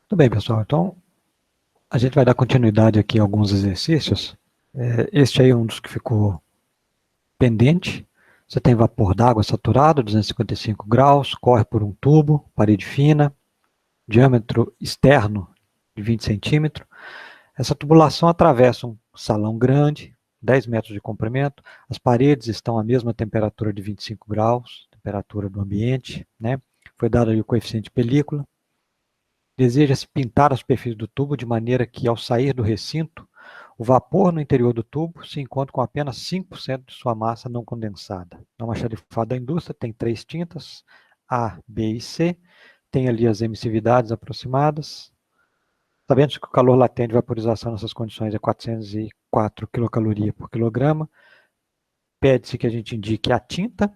Tudo bem, pessoal. Então, a gente vai dar continuidade aqui a alguns exercícios. Este aí é um dos que ficou pendente. Você tem vapor d'água saturado, 255 graus, corre por um tubo, parede fina, diâmetro externo de 20 centímetros. Essa tubulação atravessa um salão grande, 10 metros de comprimento. As paredes estão à mesma temperatura de 25 graus, temperatura do ambiente, né? Foi dado ali o coeficiente de película. Deseja-se pintar a superfície do tubo de maneira que, ao sair do recinto, o vapor no interior do tubo se encontre com apenas 5% de sua massa não condensada. É uma almoxarifado da indústria tem 3 tintas, A, B e C, tem ali as emissividades aproximadas. Sabendo que o calor latente de vaporização nessas condições é 404 quilocalorias por quilograma, pede-se que a gente indique a tinta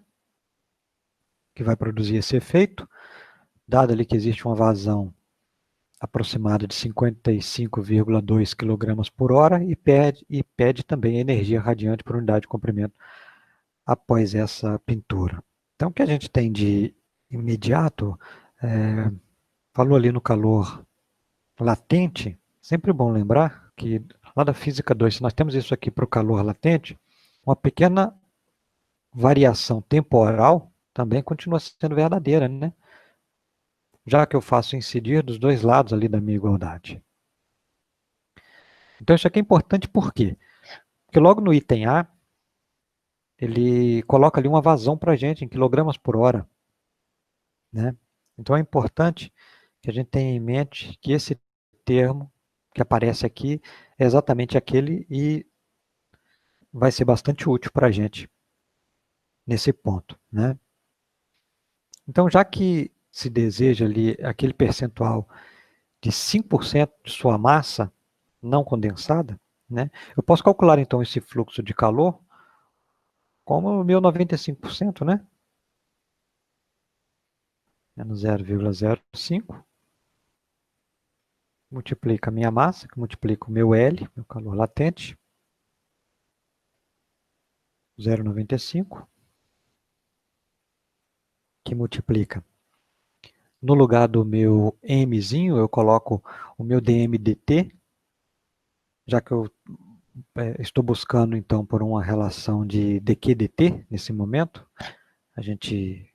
que vai produzir esse efeito, dado ali que existe uma vazão aproximada de 55,2 kg por hora e pede também energia radiante por unidade de comprimento após essa pintura. Então, o que a gente tem de imediato, falou ali no calor latente, sempre bom lembrar que lá da física 2, se nós temos isso aqui para o calor latente, uma pequena variação temporal também continua sendo verdadeira, né? Já que eu faço incidir dos dois lados ali da minha igualdade. Então, isso aqui é importante por quê? Porque logo no item A, ele coloca ali uma vazão para a gente em quilogramas por hora, né? Então é importante que a gente tenha em mente que esse termo que aparece aqui é exatamente aquele e vai ser bastante útil para a gente nesse ponto, né? Então, já que se deseja ali aquele percentual de 5% de sua massa não condensada, né? Eu posso calcular então esse fluxo de calor como o meu 95%, né? Menos 0,05, multiplica a minha massa, que multiplica o meu L, meu calor latente, 0,95, que multiplica. No lugar do meu Mzinho, eu coloco o meu dmdt, já que eu estou buscando então por uma relação de dq/dt nesse momento. A gente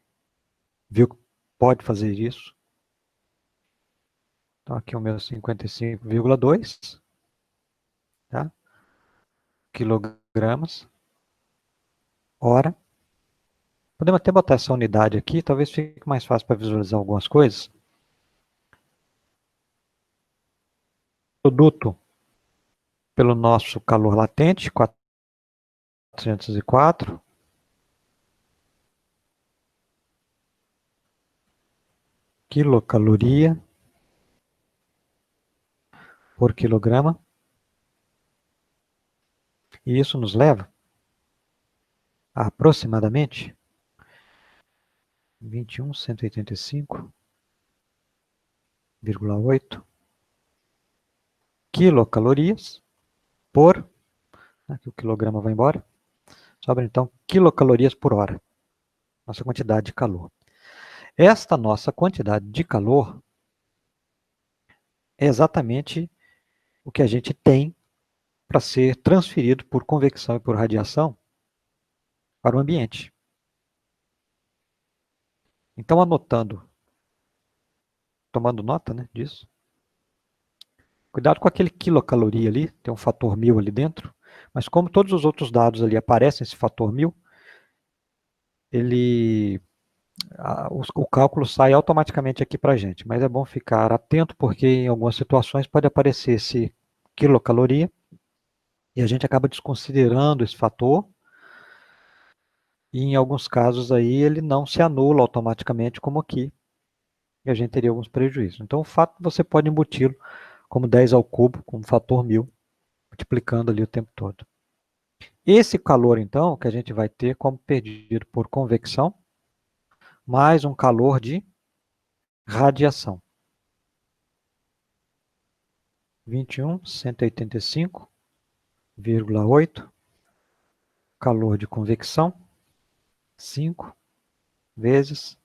viu que pode fazer isso. Então aqui o meu 55,2, tá? Quilogramas hora. Podemos até botar essa unidade aqui, talvez fique mais fácil para visualizar algumas coisas. Produto pelo nosso calor latente, 404 quilocaloria por quilograma. E isso nos leva a aproximadamente 21.185,8 quilocalorias por, aqui o quilograma vai embora, sobra então quilocalorias por hora, nossa quantidade de calor. Esta nossa quantidade de calor é exatamente o que a gente tem para ser transferido por convecção e por radiação para o ambiente. Então, anotando, tomando nota, né, disso, cuidado com aquele quilocaloria ali, tem um fator 1000 ali dentro, mas como todos os outros dados ali aparecem esse fator 1000, o cálculo sai automaticamente aqui para a gente, mas é bom ficar atento porque em algumas situações pode aparecer esse quilocaloria e a gente acaba desconsiderando esse fator e em alguns casos aí ele não se anula automaticamente como aqui e a gente teria alguns prejuízos. Então o fato você pode embuti-lo como 10 ao cubo, como fator 1000, multiplicando ali o tempo todo. Esse calor, então, que a gente vai ter como perdido por convecção, mais um calor de radiação. 21.185,8 calor de convecção, 5 vezes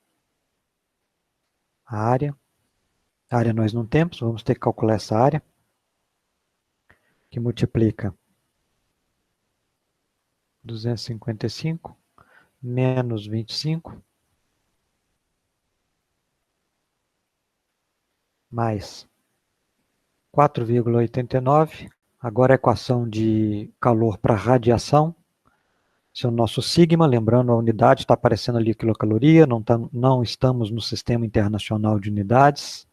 a área A área nós não temos, vamos ter que calcular essa área, que multiplica 255 menos 25 mais 4,89. Agora a equação de calor para radiação. Esse é o nosso sigma, lembrando a unidade, está aparecendo ali quilocaloria, não estamos no Sistema Internacional de Unidades.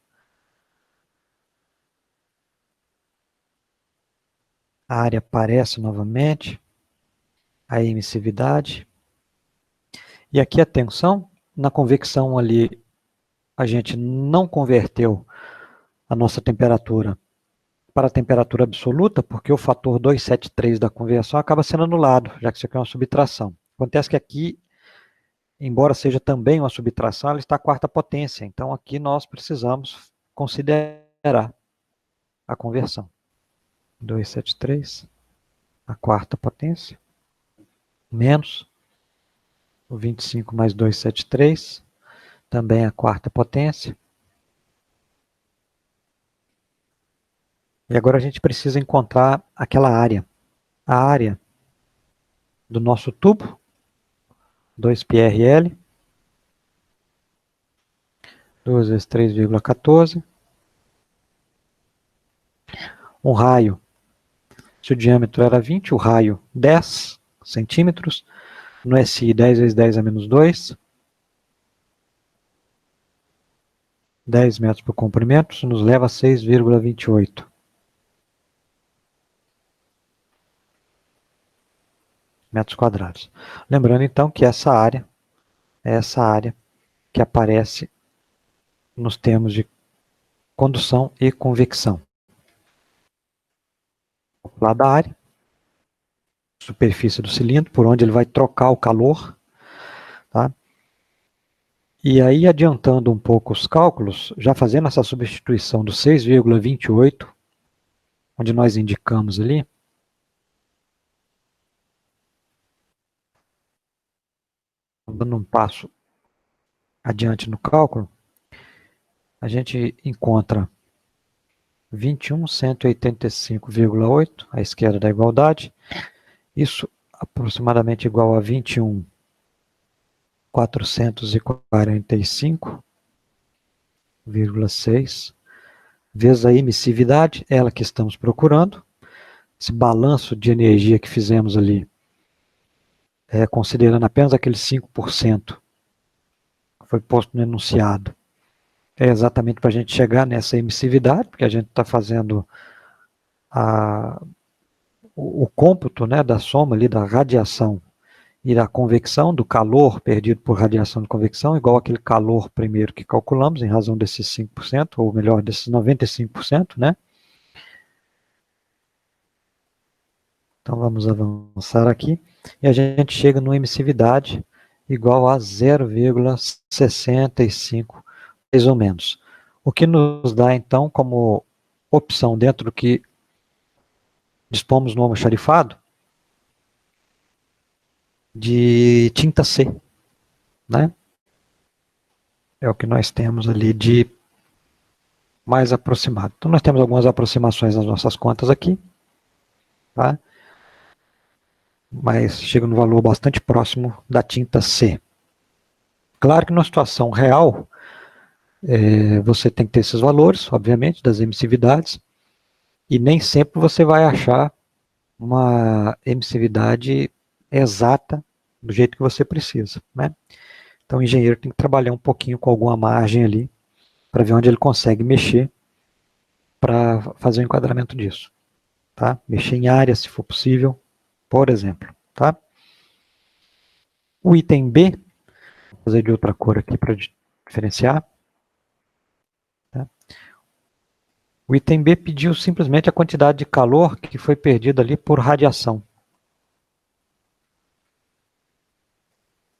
A área aparece novamente, a emissividade. E aqui atenção, na convecção ali, a gente não converteu a nossa temperatura para a temperatura absoluta, porque o fator 273 da conversão acaba sendo anulado, já que isso aqui é uma subtração. Acontece que aqui, embora seja também uma subtração, ela está à quarta potência. Então aqui nós precisamos considerar a conversão. 273, a quarta potência, menos o 25 mais 273, também a quarta potência. E agora a gente precisa encontrar aquela área. A área do nosso tubo, 2πrl, 2 vezes 3,14. Um raio, se o diâmetro era 20, o raio 10 centímetros. No SI, 10 vezes 10 a menos 2. 10 metros por comprimento, isso nos leva a 6,28. Metros quadrados. Lembrando então que essa área é essa área que aparece nos termos de condução e convecção. Lá da área, superfície do cilindro, por onde ele vai trocar o calor. Tá? E aí, adiantando um pouco os cálculos, já fazendo essa substituição do 6,28, onde nós indicamos ali, dando um passo adiante no cálculo, a gente encontra 21.185,8 à esquerda da igualdade, isso aproximadamente igual a 21.445,6 vezes a emissividade, ela que estamos procurando. Esse balanço de energia que fizemos ali, considerando apenas aqueles 5% que foi posto no enunciado, é exatamente para a gente chegar nessa emissividade, porque a gente está fazendo o cômputo, né, da soma ali da radiação e da convecção, do calor perdido por radiação de convecção, igual aquele calor primeiro que calculamos, em razão desses 5%, ou melhor, desses 95%, né? Então vamos avançar aqui, e a gente chega numa emissividade igual a 0,65, mais ou menos. O que nos dá, então, como opção dentro do que dispomos no almoxarifado, de tinta C, né? É o que nós temos ali de mais aproximado. Então nós temos algumas aproximações nas nossas contas aqui, tá? Mas chega no valor bastante próximo da tinta C. Claro que na situação real, você tem que ter esses valores, obviamente, das emissividades, e nem sempre você vai achar uma emissividade exata do jeito que você precisa, né? Então o engenheiro tem que trabalhar um pouquinho com alguma margem ali, para ver onde ele consegue mexer para fazer o enquadramento disso. Tá? Mexer em área, se for possível, por exemplo. Tá? O item B, vou fazer de outra cor aqui para diferenciar. Tá? O item B pediu simplesmente a quantidade de calor que foi perdida ali por radiação.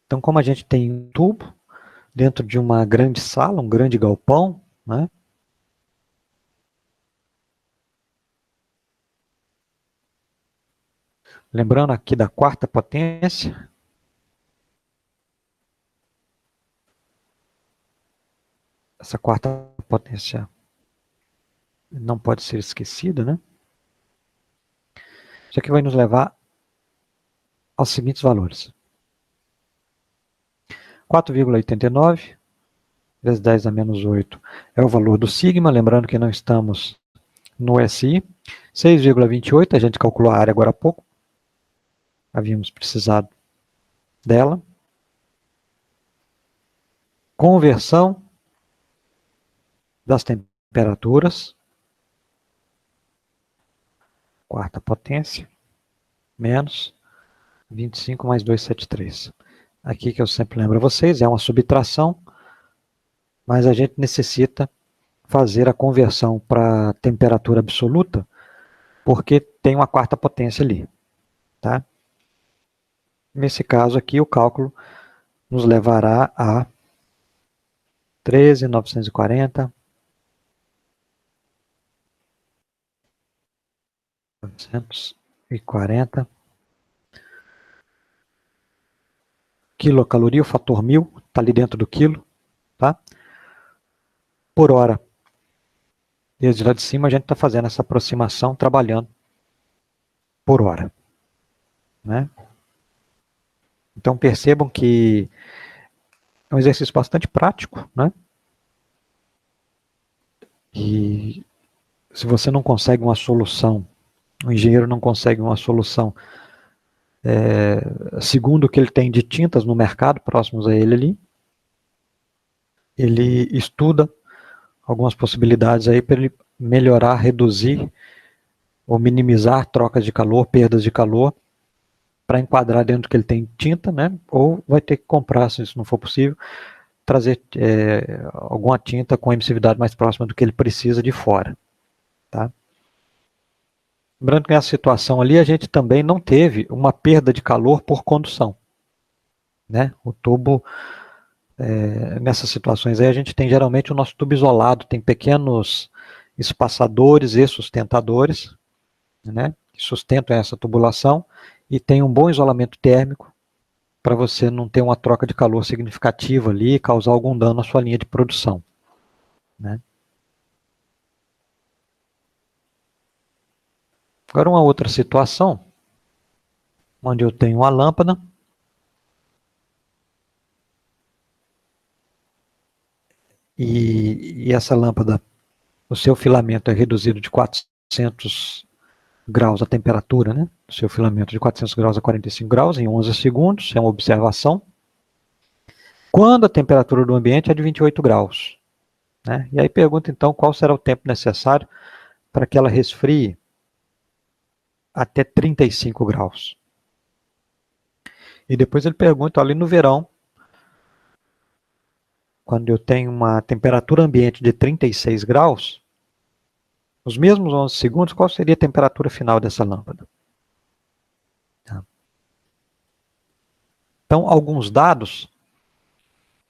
Então, como a gente tem um tubo dentro de uma grande sala, um grande galpão, né? Lembrando aqui da quarta potência, essa quarta potência não pode ser esquecida, né? Isso aqui vai nos levar aos seguintes valores. 4,89 vezes 10 a menos 8 é o valor do sigma, lembrando que não estamos no SI. 6,28, a gente calculou a área agora há pouco, havíamos precisado dela. Conversão das temperaturas, quarta potência, menos 25 mais 273. Aqui que eu sempre lembro a vocês, é uma subtração, mas a gente necessita fazer a conversão para temperatura absoluta, porque tem uma quarta potência ali. Tá? Nesse caso aqui, o cálculo nos levará a 13.940 940 quilocaloria, o fator 1000, está ali dentro do quilo, tá? Por hora. Desde lá de cima a gente está fazendo essa aproximação, trabalhando por hora. Né? Então percebam que é um exercício bastante prático, né? E se você não consegue uma solução, o engenheiro não consegue uma solução segundo o que ele tem de tintas no mercado, próximos a ele ali, ele estuda algumas possibilidades aí para ele melhorar, reduzir ou minimizar trocas de calor, perdas de calor, para enquadrar dentro do que ele tem tinta, né? Ou vai ter que comprar, se isso não for possível, trazer alguma tinta com emissividade mais próxima do que ele precisa de fora. Tá? Lembrando que nessa situação ali a gente também não teve uma perda de calor por condução. Né? O tubo, nessas situações aí, a gente tem geralmente o nosso tubo isolado, tem pequenos espaçadores e sustentadores, né, que sustentam essa tubulação e tem um bom isolamento térmico para você não ter uma troca de calor significativa ali e causar algum dano à sua linha de produção. Né? Agora uma outra situação, onde eu tenho uma lâmpada e essa lâmpada, o seu filamento é reduzido de 400 graus a temperatura, né? O seu filamento de 400 graus a 45 graus em 11 segundos, é uma observação. Quando a temperatura do ambiente é de 28 graus. Né? E aí pergunta então qual será o tempo necessário para que ela resfrie até 35 graus. E depois ele pergunta ali no verão, quando eu tenho uma temperatura ambiente de 36 graus, nos mesmos 11 segundos, qual seria a temperatura final dessa lâmpada? Tá. Então, alguns dados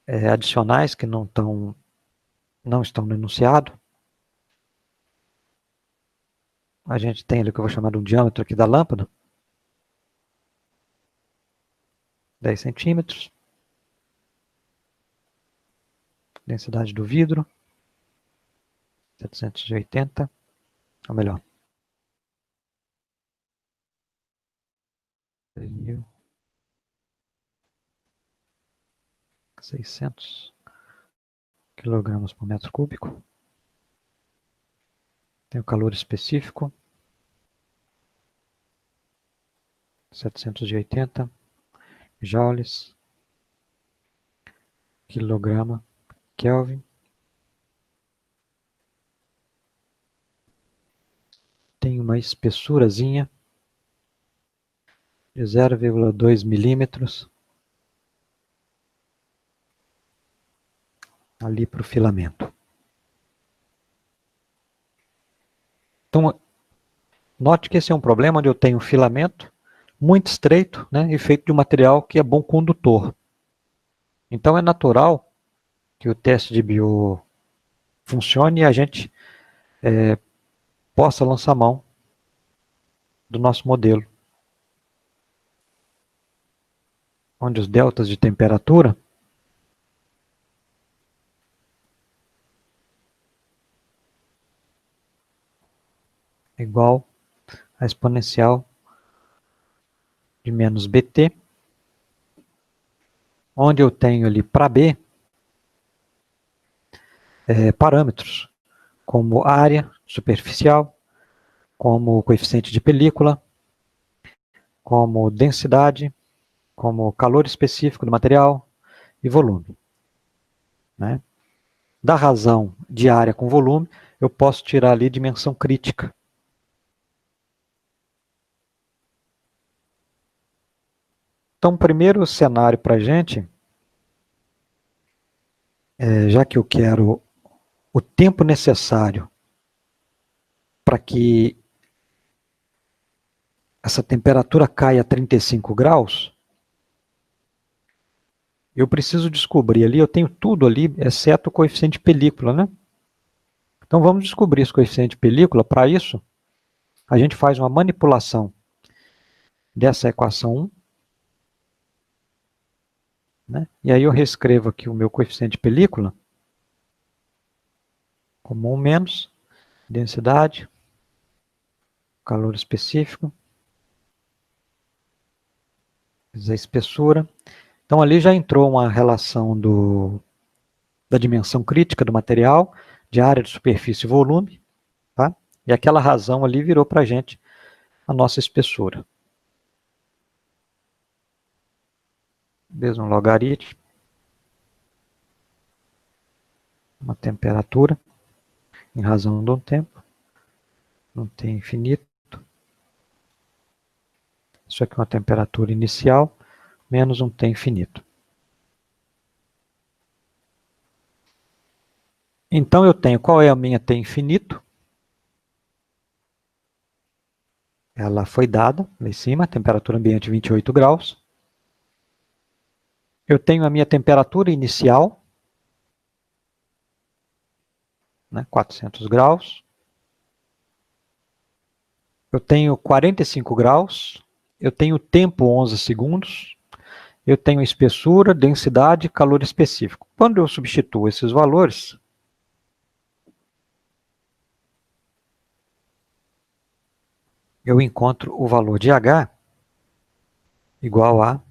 adicionais que não estão no enunciado. A gente tem ali o que eu vou chamar de um diâmetro aqui da lâmpada, 10 centímetros. Densidade do vidro, 780, ou melhor, 3.600 quilogramas por metro cúbico. Tem o calor específico, 780 joules, quilograma Kelvin. Tem uma espessurazinha de 0,2 milímetros ali para o filamento. Então, note que esse é um problema onde eu tenho um filamento muito estreito, né, e feito de um material que é bom condutor. Então é natural que o teste de Biot funcione e a gente possa lançar mão do nosso modelo, onde os deltas de temperatura é igual a exponencial de menos bt, onde eu tenho ali para b parâmetros, como área superficial, como coeficiente de película, como densidade, como calor específico do material e volume. Né? Da razão de área com volume, eu posso tirar ali dimensão crítica. Então, o primeiro cenário para a gente, já que eu quero o tempo necessário para que essa temperatura caia a 35 graus, eu preciso descobrir ali, eu tenho tudo ali, exceto o coeficiente de película, né? Então vamos descobrir esse coeficiente de película. Para isso, a gente faz uma manipulação dessa equação 1, né? E aí eu reescrevo aqui o meu coeficiente de película como 1 menos densidade, calor específico, a espessura. Então ali já entrou uma relação da dimensão crítica do material, de área de superfície e volume, tá? E aquela razão ali virou para a gente a nossa espessura. Mesmo logaritmo, uma temperatura, em razão do tempo, não tem infinito. Isso aqui é uma temperatura inicial, menos um T infinito. Então eu tenho, qual é a minha T infinito? Ela foi dada lá em cima, temperatura ambiente 28 graus. Eu tenho a minha temperatura inicial, né, 400 graus. Eu tenho 45 graus. Eu tenho tempo 11 segundos. Eu tenho espessura, densidade, calor específico. Quando eu substituo esses valores, eu encontro o valor de H igual a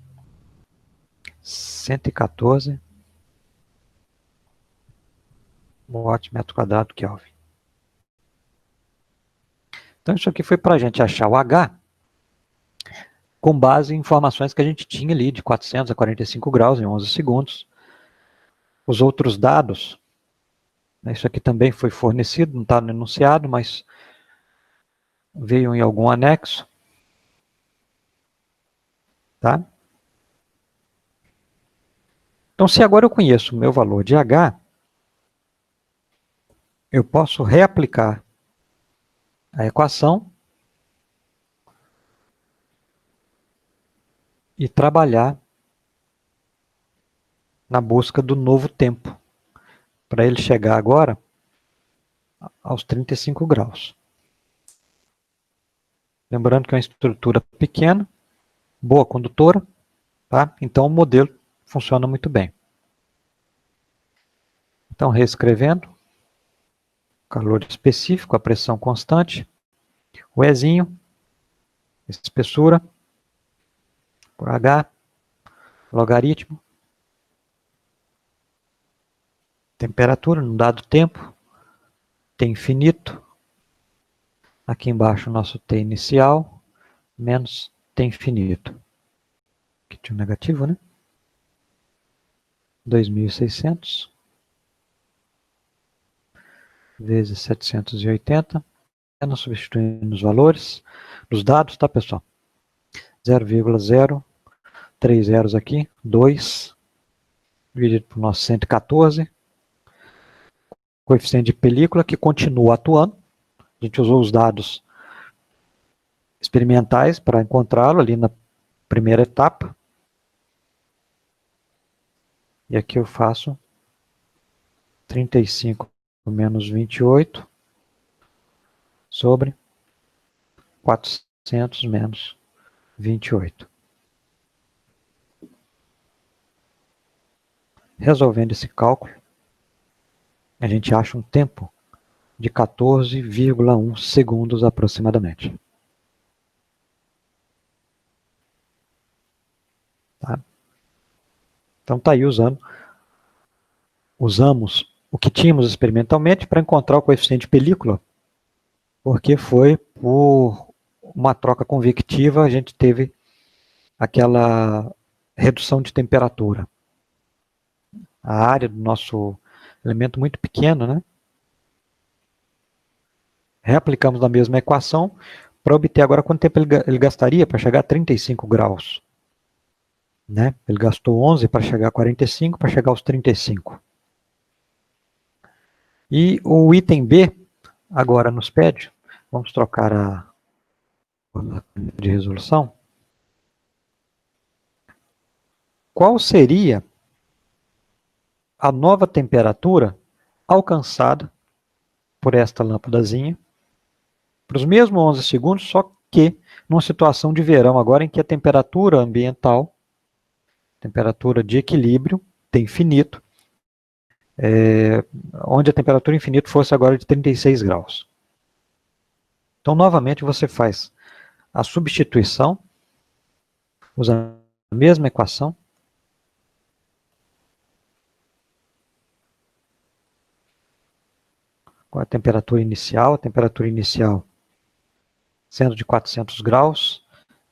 114 watt-metro quadrado Kelvin. Então isso aqui foi para a gente achar o H com base em informações que a gente tinha ali de 400 a 45 graus em 11 segundos. Os outros dados, né, isso aqui também foi fornecido, não está no enunciado, mas veio em algum anexo. Tá? Então, se agora eu conheço o meu valor de H, eu posso reaplicar a equação e trabalhar na busca do novo tempo, para ele chegar agora aos 35 graus. Lembrando que é uma estrutura pequena, boa condutora, tá? Então o modelo funciona muito bem. Então, reescrevendo, calor específico, a pressão constante, o Ezinho, espessura, por H, logaritmo, temperatura no dado tempo, T infinito, aqui embaixo o nosso T inicial, menos T infinito. Aqui tinha um negativo, né? 2.600 vezes 780, substituindo os valores dos dados, tá, pessoal? 0,0, 3 zeros aqui, 2, dividido por nosso 114, coeficiente de película que continua atuando. A gente usou os dados experimentais para encontrá-lo ali na primeira etapa. E aqui eu faço 35 menos 28 sobre 400 menos 28. Resolvendo esse cálculo, a gente acha um tempo de 14,1 segundos aproximadamente. Tá? Então está aí usamos o que tínhamos experimentalmente para encontrar o coeficiente de película, porque foi por uma troca convectiva, a gente teve aquela redução de temperatura. A área do nosso elemento muito pequeno, né? Reaplicamos a mesma equação para obter agora quanto tempo ele gastaria para chegar a 35 graus. Né? Ele gastou 11 para chegar a 45, para chegar aos 35. E o item B agora nos pede, vamos trocar a de resolução. Qual seria a nova temperatura alcançada por esta lâmpadazinha para os mesmos 11 segundos, só que numa situação de verão agora em que a temperatura ambiental, temperatura de equilíbrio, tem infinito, onde a temperatura infinito fosse agora de 36 graus. Então, novamente, você faz a substituição, usando a mesma equação, com a temperatura inicial sendo de 400 graus.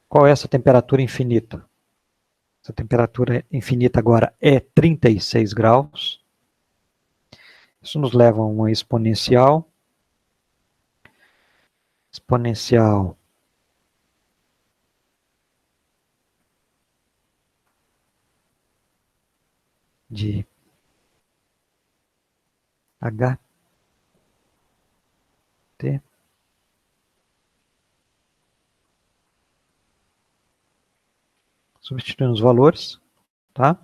Qual é essa temperatura infinita? Essa temperatura infinita agora é 36 graus. Isso nos leva a uma exponencial. Exponencial de HT substituindo os valores, tá?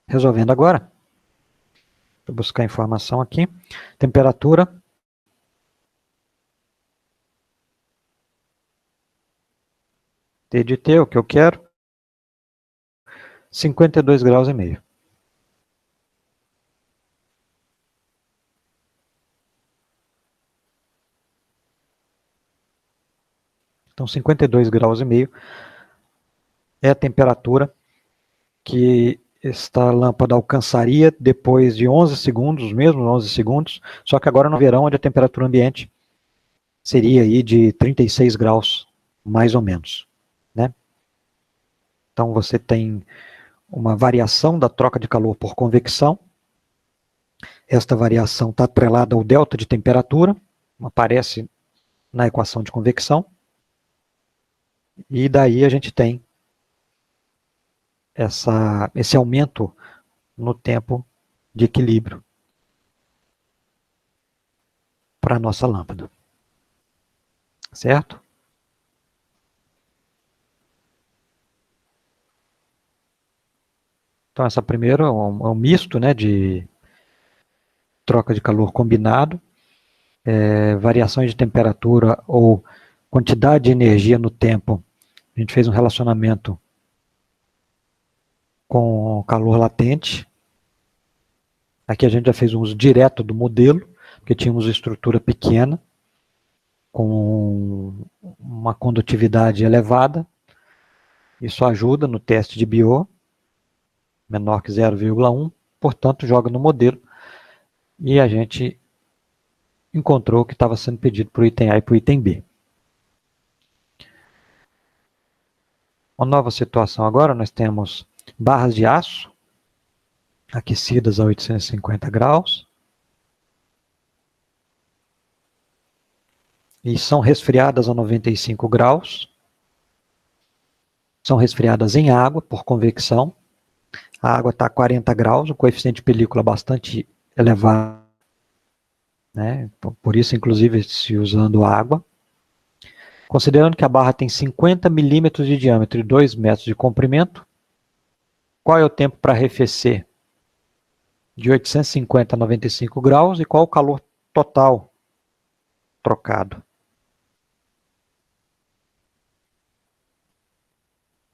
Resolvendo agora, vou buscar informação aqui, temperatura T de T, o que eu quero, 52 graus e meio. Então, 52 graus e meio é a temperatura que esta lâmpada alcançaria depois de 11 segundos, os mesmos 11 segundos, só que agora no verão, onde a temperatura ambiente seria aí de 36 graus, mais ou menos, né? Então, você tem uma variação da troca de calor por convecção. Esta variação está atrelada ao delta de temperatura, aparece na equação de convecção. E daí a gente tem esse aumento no tempo de equilíbrio para a nossa lâmpada. Certo? Então, essa primeira é um misto, né, de troca de calor combinado, variações de temperatura ou quantidade de energia no tempo. A gente fez um relacionamento com calor latente. Aqui a gente já fez um uso direto do modelo, porque tínhamos estrutura pequena, com uma condutividade elevada. Isso ajuda no teste de BIO, menor que 0,1, portanto, joga no modelo. E a gente encontrou o que estava sendo pedido para o item A e para o item B. Uma nova situação agora, nós temos barras de aço, aquecidas a 850 graus, e são resfriadas a 95 graus, são resfriadas em água, por convecção, a água está a 40 graus, o coeficiente de película bastante elevado, né? Por isso, inclusive, se usando água. Considerando que a barra tem 50 milímetros de diâmetro e 2 metros de comprimento, qual é o tempo para arrefecer de 850 a 95 graus e qual o calor total trocado.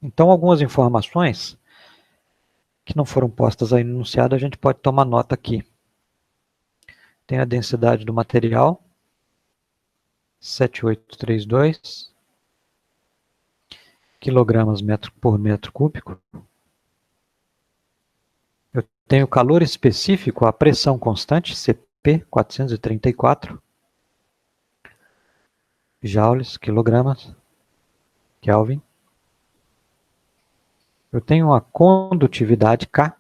Então, algumas informações que não foram postas aí no enunciado, a gente pode tomar nota aqui. Tem a densidade do material, 7832 quilogramas por metro cúbico. Eu tenho o calor específico, a pressão constante, CP, 434 joules, quilogramas, Kelvin. Eu tenho a condutividade K,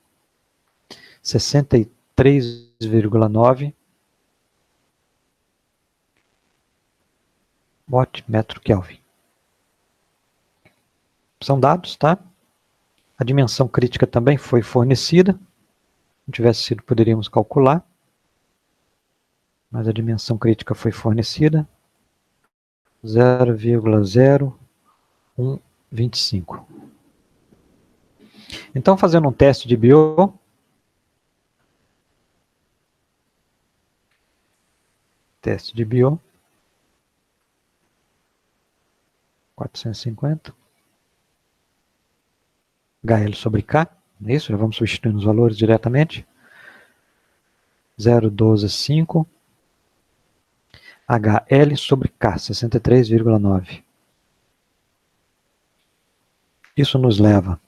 63,9 watt metro Kelvin. São dados, tá? A dimensão crítica também foi fornecida. Se não tivesse sido, poderíamos calcular. Mas a dimensão crítica foi fornecida. 0,0125. Então, fazendo um teste de Biot, teste de Biot, 450, HL sobre K, é isso? Já vamos substituindo os valores diretamente. 0,125, HL sobre K, 63,9. Isso nos leva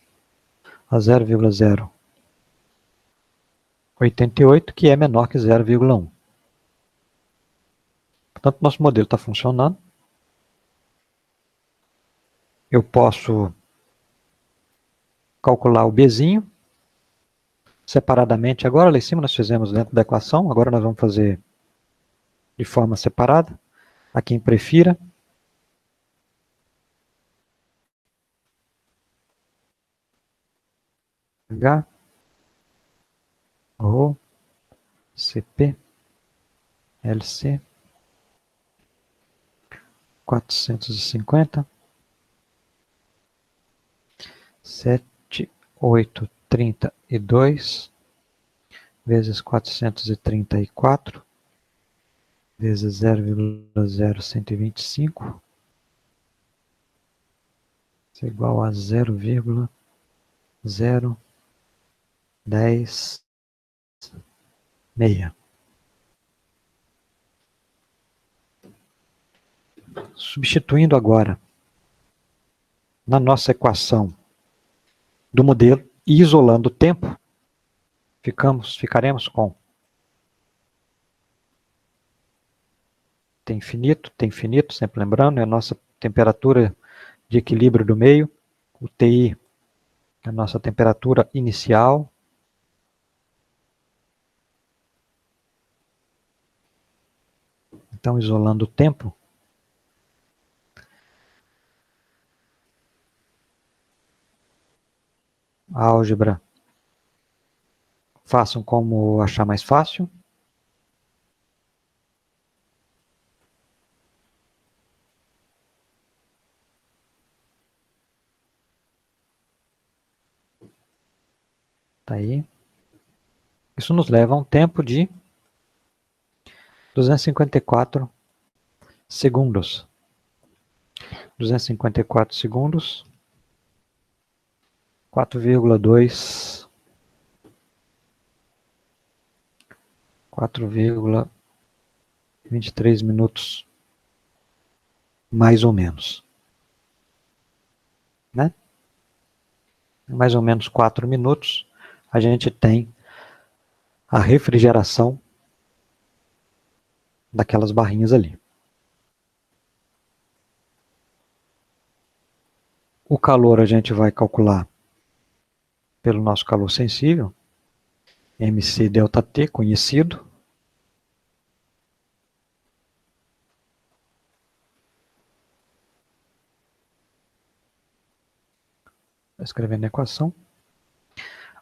a 0,088, que é menor que 0,1. Portanto, nosso modelo está funcionando. Eu posso calcular o Bzinho separadamente. Agora, lá em cima nós fizemos dentro da equação, agora nós vamos fazer de forma separada. A quem prefira. H, Rho, CP, LC, 450, 7832 vezes 434 vezes 0,0125 é igual a 0,0106. Substituindo agora na nossa equação do modelo e isolando o tempo, ficaremos com T infinito, sempre lembrando, é a nossa temperatura de equilíbrio do meio, o TI é a nossa temperatura inicial, então isolando o tempo, a álgebra, façam como achar mais fácil. Tá aí. Isso nos leva a um tempo de 254 segundos. 254 segundos, 4,2, 4,23 minutos, mais ou menos. Né? Mais ou menos 4 minutos, a gente tem a refrigeração daquelas barrinhas ali. O calor a gente vai calcular pelo nosso calor sensível, MC ΔT, conhecido. Escrevendo a equação.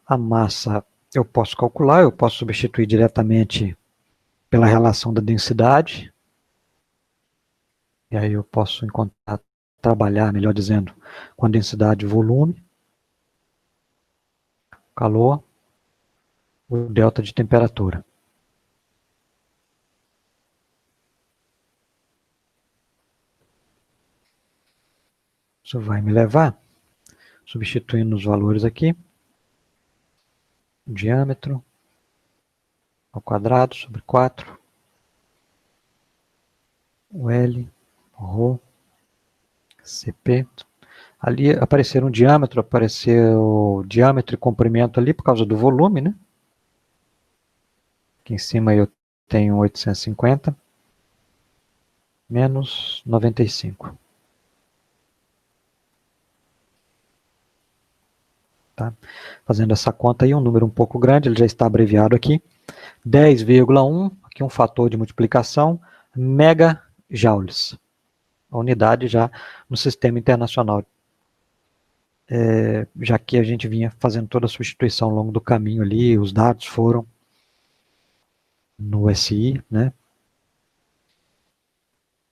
A massa eu posso calcular, eu posso substituir diretamente pela relação da densidade. E aí eu posso encontrar, trabalhar, melhor dizendo, com a densidade volume, calor. o delta de temperatura. Isso vai me levar, substituindo os valores aqui, o diâmetro ao quadrado sobre 4, o L, o ρ, CP. Ali apareceram o diâmetro, apareceu diâmetro e comprimento ali por causa do volume, né? Aqui em cima eu tenho 850 menos 95. Tá? Fazendo essa conta aí, um número um pouco grande, ele já está abreviado aqui. 10,1, aqui um fator de multiplicação, megajoules. A unidade já no sistema internacional. Já que a gente vinha fazendo toda a substituição ao longo do caminho ali, os dados foram no SI, né?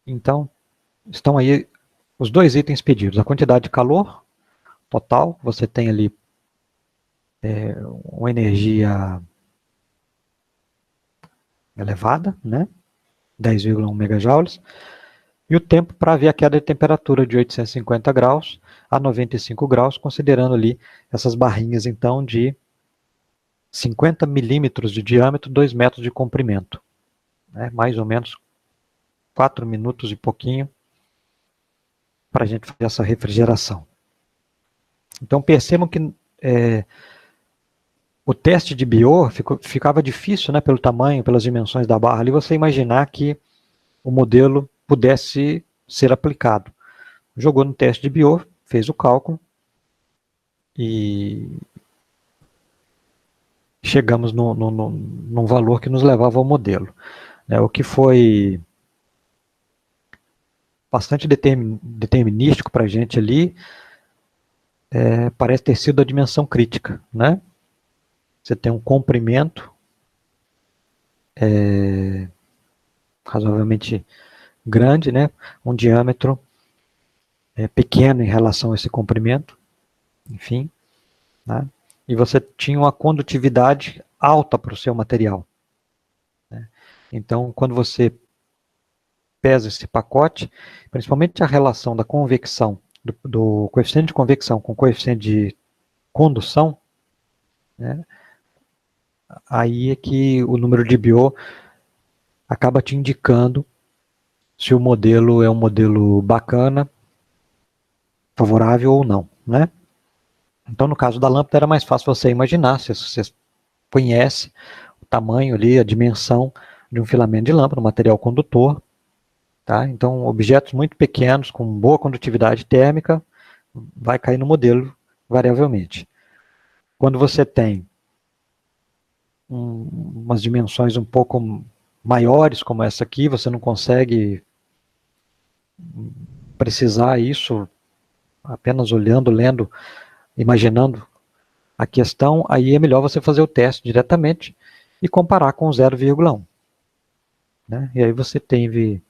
Então, estão aí os dois itens pedidos. A quantidade de calor total, você tem ali uma energia elevada, né? 10,1 megajoules. E o tempo para ver a queda de temperatura de 850 graus a 95 graus, considerando ali essas barrinhas, então, de 50 milímetros de diâmetro, 2 metros de comprimento. Né? Mais ou menos 4 minutos e pouquinho para a gente fazer essa refrigeração. Então, percebam que o teste de Biot ficava difícil, né, pelo tamanho, pelas dimensões da barra ali, você imaginar que o modelo pudesse ser aplicado. Jogou no teste de Biot, fez o cálculo e chegamos num valor que nos levava ao modelo. O que foi bastante determinístico para a gente ali parece ter sido a dimensão crítica. Né? Você tem um comprimento razoavelmente grande, né? Um diâmetro pequeno em relação a esse comprimento, enfim, né? E você tinha uma condutividade alta para o seu material. Né? Então, quando você pesa esse pacote, principalmente a relação da convecção, do coeficiente de convecção com o coeficiente de condução, né? Aí é que o número de Biot acaba te indicando se o modelo é um modelo bacana, favorável ou não, né? Então, no caso da lâmpada, era mais fácil você imaginar, se você conhece o tamanho ali, a dimensão de um filamento de lâmpada, um material condutor. Tá? Então, objetos muito pequenos, com boa condutividade térmica, vai cair no modelo variavelmente. Quando você tem umas dimensões um pouco maiores, como essa aqui, você não consegue precisar isso apenas olhando, lendo, imaginando a questão, aí é melhor você fazer o teste diretamente e comparar com 0,1. Né? E aí você teve,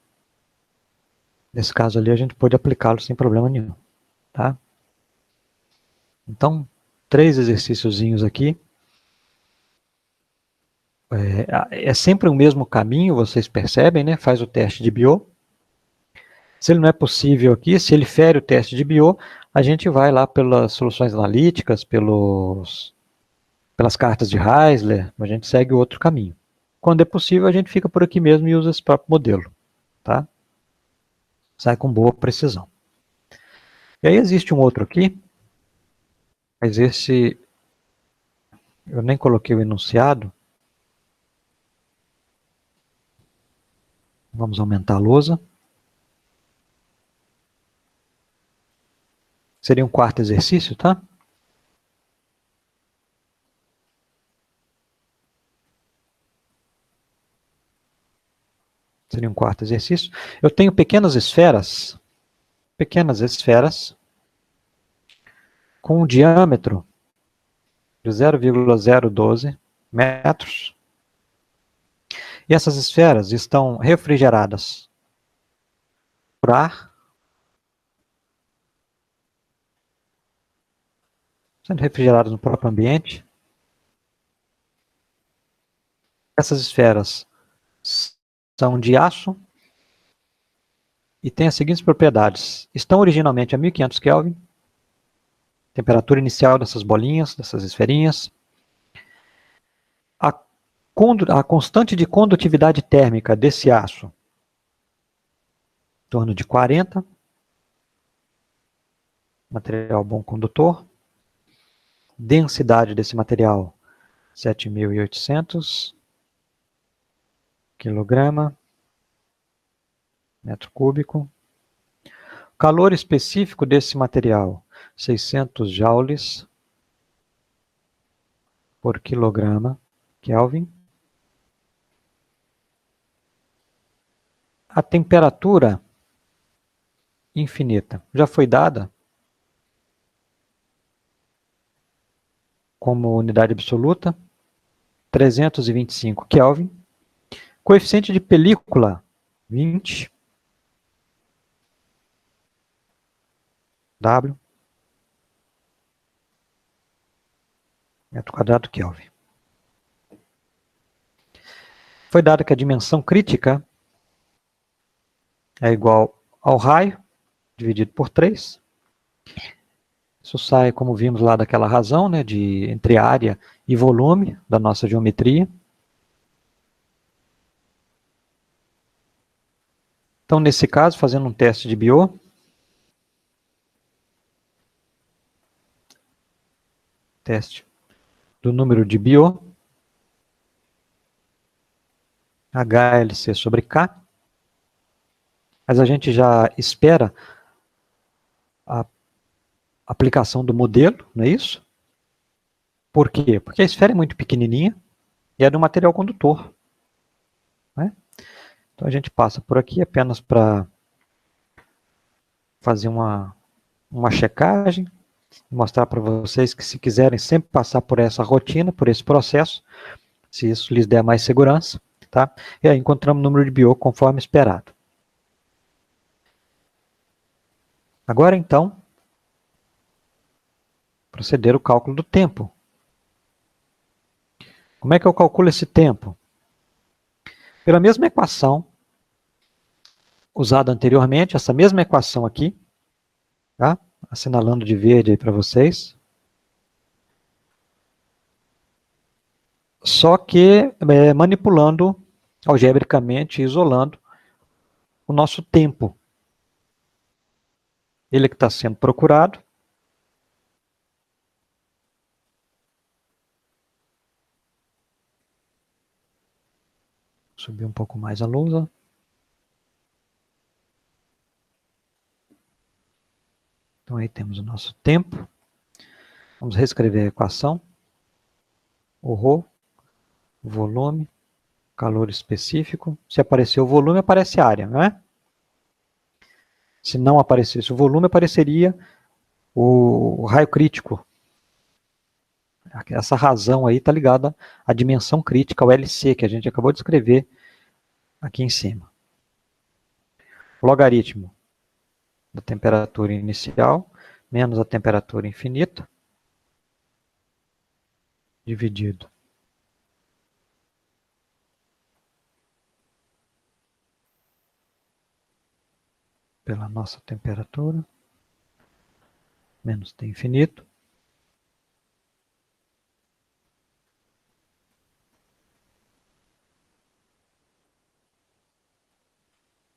nesse caso ali, a gente pode aplicá-lo sem problema nenhum. Tá? Então, 3 exercíciozinhos aqui. É sempre o mesmo caminho, vocês percebem, né? Faz o teste de Biot. Se ele não é possível aqui, se ele fere o teste de Biot, a gente vai lá pelas soluções analíticas, pelas cartas de Heisler, a gente segue outro caminho. Quando é possível, a gente fica por aqui mesmo e usa esse próprio modelo. Tá? Sai com boa precisão. E aí existe um outro aqui, mas esse eu nem coloquei o enunciado. Vamos aumentar a lousa. Seria um quarto exercício, tá? Seria um quarto exercício. Eu tenho pequenas esferas com um diâmetro de 0,012 metros. E essas esferas estão refrigeradas por ar, sendo refrigeradas no próprio ambiente. Essas esferas são de aço e têm as seguintes propriedades. Estão originalmente a 1500 Kelvin, temperatura inicial dessas bolinhas, dessas esferinhas. A constante de condutividade térmica desse aço, em torno de 40, material bom condutor. Densidade desse material, 7.800 kg, metro cúbico. Calor específico desse material, 600 joules por quilograma Kelvin. A temperatura infinita já foi dada como unidade absoluta, 325 Kelvin. Coeficiente de película, 20 W metro quadrado Kelvin. Foi dado que a dimensão crítica é igual ao raio dividido por 3. Isso sai, como vimos lá, daquela razão, né, entre área e volume da nossa geometria. Então, nesse caso, fazendo um teste de Biot, teste do número de Biot, HLC sobre K, mas a gente já espera a aplicação do modelo, não é isso? Por quê? Porque a esfera é muito pequenininha e é de um material condutor, né? Então a gente passa por aqui apenas para fazer uma checagem, mostrar para vocês que se quiserem sempre passar por essa rotina, por esse processo, se isso lhes der mais segurança, tá? E aí encontramos o número de Biot conforme esperado. Agora então, proceder o cálculo do tempo. Como é que eu calculo esse tempo? Pela mesma equação usada anteriormente, essa mesma equação aqui, tá? Assinalando de verde aí para vocês. Só que manipulando algebricamente, isolando o nosso tempo. Ele que está sendo procurado. Subir um pouco mais a lousa. Então aí temos o nosso tempo. Vamos reescrever a equação. O ρ, volume, calor específico. Se aparecer o volume, aparece a área, não é? Se não aparecesse o volume, apareceria o raio crítico. Essa razão aí está ligada à dimensão crítica, ao LC, que a gente acabou de escrever aqui em cima. Logaritmo da temperatura inicial menos a temperatura infinita, dividido pela nossa temperatura, menos T infinito.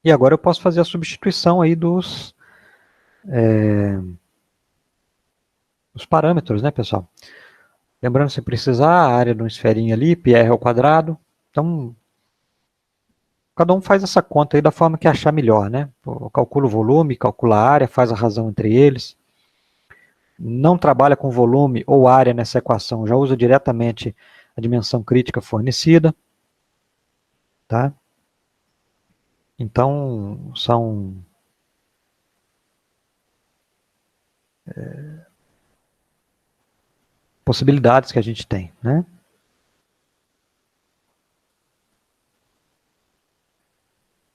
E agora eu posso fazer a substituição aí dos parâmetros, né, pessoal? Lembrando, se precisar, a área de uma esferinha ali, πr ao quadrado. Então, cada um faz essa conta aí da forma que achar melhor, né? Calcula o volume, calcula a área, faz a razão entre eles. Não trabalha com volume ou área nessa equação, já usa diretamente a dimensão crítica fornecida. Tá? Então, são possibilidades que a gente tem, né?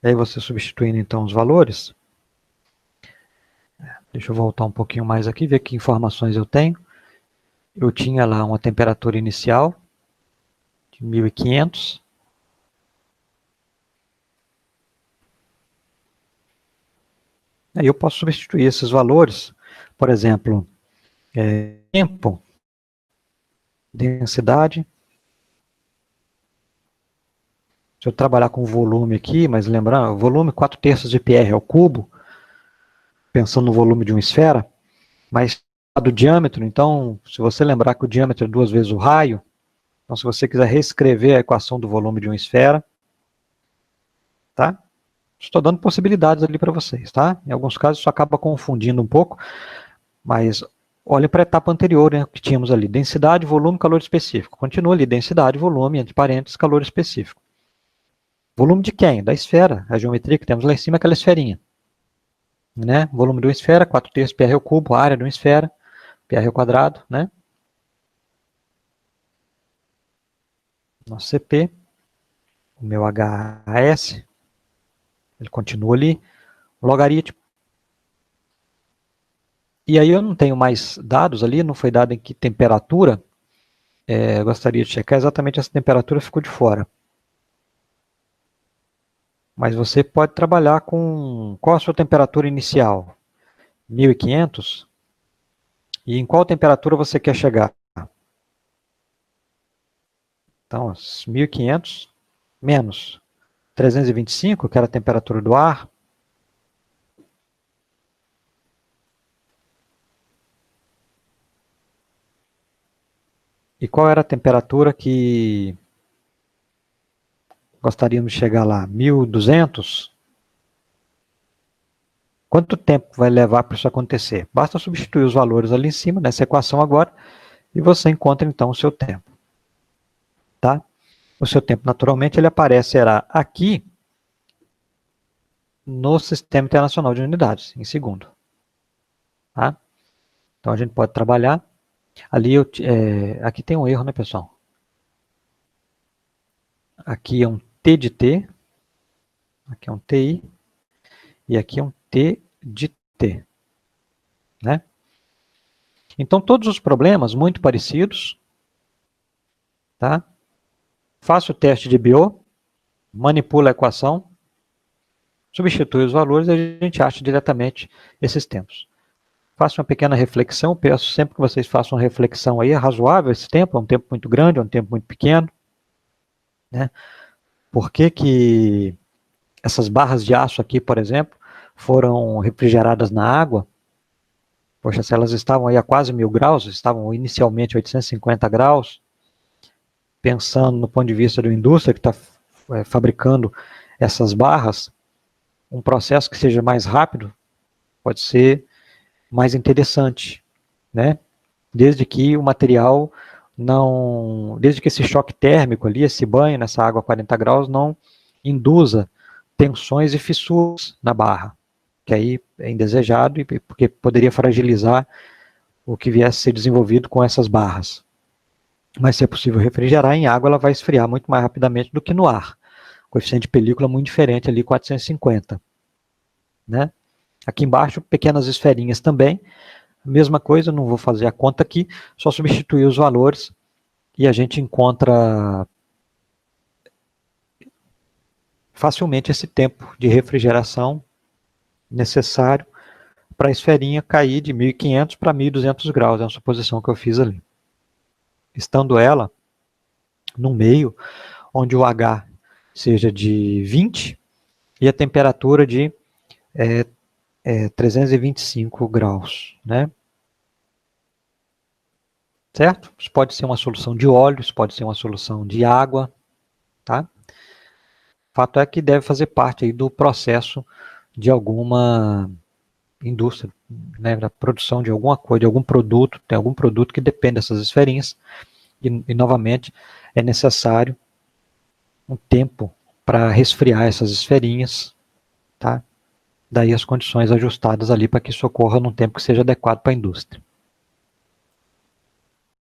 E aí você substituindo então os valores. Deixa eu voltar um pouquinho mais aqui, ver que informações eu tenho. Eu tinha lá uma temperatura inicial de 1500. Aí eu posso substituir esses valores, por exemplo, tempo, densidade. Se eu trabalhar com volume aqui, mas lembrando, volume 4/3 de PR ao cubo, pensando no volume de uma esfera, mas do diâmetro, então, se você lembrar que o diâmetro é 2 vezes o raio, então se você quiser reescrever a equação do volume de uma esfera, tá? Estou dando possibilidades ali para vocês, tá? Em alguns casos isso acaba confundindo um pouco, mas olhem para a etapa anterior, né, que tínhamos ali, densidade, volume, calor específico. Continua ali, densidade, volume, entre parênteses, calor específico. Volume de quem? Da esfera, a geometria que temos lá em cima, aquela esferinha. Né? Volume de uma esfera, 4/3 PR ao cubo, a área de uma esfera, PR ao quadrado, né? Nosso CP, o meu HAS, ele continua ali, logaritmo. E aí eu não tenho mais dados ali, não foi dado em que temperatura, eu gostaria de checar exatamente essa temperatura, ficou de fora. Mas você pode trabalhar com, qual a sua temperatura inicial? 1500? E em qual temperatura você quer chegar? Então, 1500 menos 325, que era a temperatura do ar. E qual era a temperatura que gostaríamos de chegar lá? 1200? Quanto tempo vai levar para isso acontecer? Basta substituir os valores ali em cima, nessa equação agora, e você encontra então o seu tempo. Tá? O seu tempo, naturalmente, ele aparecerá aqui no Sistema Internacional de Unidades, em segundo. Tá? Então a gente pode trabalhar. Ali, aqui tem um erro, né, pessoal? Aqui é um T de T, aqui é um TI, e aqui é um T de T. Né? Então, todos os problemas muito parecidos. Tá? Faça o teste de BO, manipula a equação, substitui os valores e a gente acha diretamente esses tempos. Faça uma pequena reflexão, peço sempre que vocês façam uma reflexão aí, é razoável esse tempo, é um tempo muito grande, é um tempo muito pequeno. Né? Por que essas barras de aço aqui, por exemplo, foram refrigeradas na água? Poxa, se elas estavam aí a quase 1000 graus, estavam inicialmente a 850 graus, pensando no ponto de vista da indústria que está fabricando essas barras, um processo que seja mais rápido pode ser mais interessante, né? Desde que o material não, desde que esse choque térmico ali, esse banho nessa água a 40 graus não induza tensões e fissuras na barra, que aí é indesejado e porque poderia fragilizar o que viesse a ser desenvolvido com essas barras. Mas se é possível refrigerar em água, ela vai esfriar muito mais rapidamente do que no ar. Coeficiente de película muito diferente ali, 450. Né? Aqui embaixo, pequenas esferinhas também. Mesma coisa, não vou fazer a conta aqui, só substituir os valores e a gente encontra facilmente esse tempo de refrigeração necessário para a esferinha cair de 1500 para 1200 graus, é uma suposição que eu fiz ali. Estando ela no meio, onde o H seja de 20 e a temperatura de 325 graus, né? Certo? Isso pode ser uma solução de óleo, isso pode ser uma solução de água, tá? Fato é que deve fazer parte aí do processo de alguma indústria, né, da produção de alguma coisa, de algum produto, tem algum produto que depende dessas esferinhas, e novamente é necessário um tempo para resfriar essas esferinhas, tá? Daí as condições ajustadas ali para que isso ocorra num tempo que seja adequado para a indústria.